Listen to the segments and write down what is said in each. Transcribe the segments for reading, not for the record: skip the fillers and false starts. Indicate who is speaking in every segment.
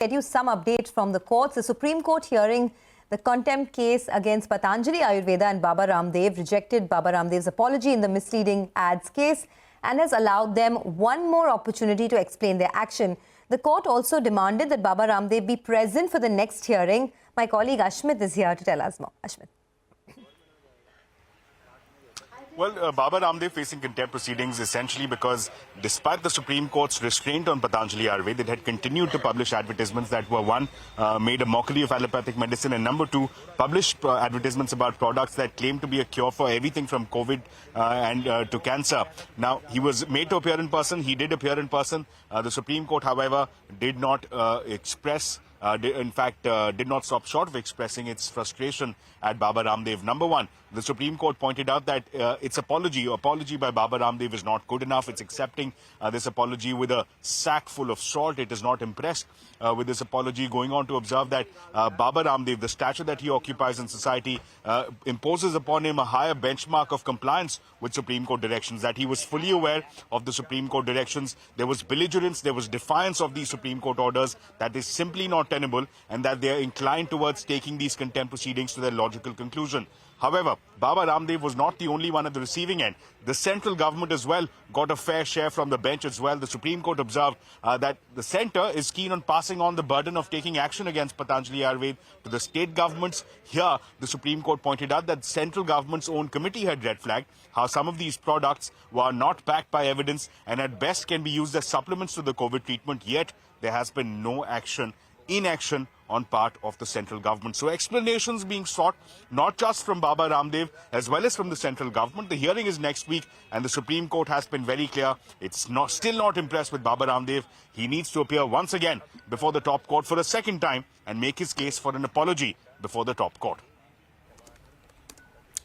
Speaker 1: get you some updates from the courts. The Supreme Court hearing the contempt case against Patanjali Ayurveda and Baba Ramdev rejected Baba Ramdev's apology in the misleading ads case and has allowed them one more opportunity to explain their action. The court also demanded that Baba Ramdev be present for the next hearing. My colleague Ashmit is here to tell us more. Ashmit.
Speaker 2: Well, Baba Ramdev facing contempt proceedings essentially because despite the Supreme Court's restraint on Patanjali Ayurveda, it had continued to publish advertisements that were, one, made a mockery of allopathic medicine, and number two, published advertisements about products that claim to be a cure for everything from COVID and to cancer. Now, he was made to appear in person. He did appear in person. The Supreme Court, however, did not did not stop short of expressing its frustration at Baba Ramdev. Number one, the Supreme Court pointed out that its apology by Baba Ramdev is not good enough. It's accepting this apology with a sack full of salt. It is not impressed with this apology, going on to observe that Baba Ramdev, the stature that he occupies in society, imposes upon him a higher benchmark of compliance with Supreme Court directions, that he was fully aware of the Supreme Court directions. There was belligerence, there was defiance of these Supreme Court orders that is simply not tenable, and that they are inclined towards taking these contempt proceedings to their logical conclusion. However, Baba Ramdev was not the only one at the receiving end. The central government as well got a fair share from the bench as well. The Supreme Court observed that the centre is keen on passing on the burden of taking action against Patanjali Ayurveda to the state governments. Here, the Supreme Court pointed out that the central government's own committee had red flagged how some of these products were not backed by evidence and at best can be used as supplements to the COVID treatment, yet there has been no inaction on part of the central government. So explanations being sought, not just from Baba Ramdev, as well as from the central government. The hearing is next week, and the Supreme Court has been very clear. It's still not impressed with Baba Ramdev. He needs to appear once again before the top court for a second time and make his case for an apology before the top court.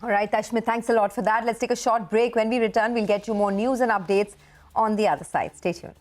Speaker 1: All right, Ashmit, thanks a lot for that. Let's take a short break. When we return, we'll get you more news and updates on the other side. Stay tuned.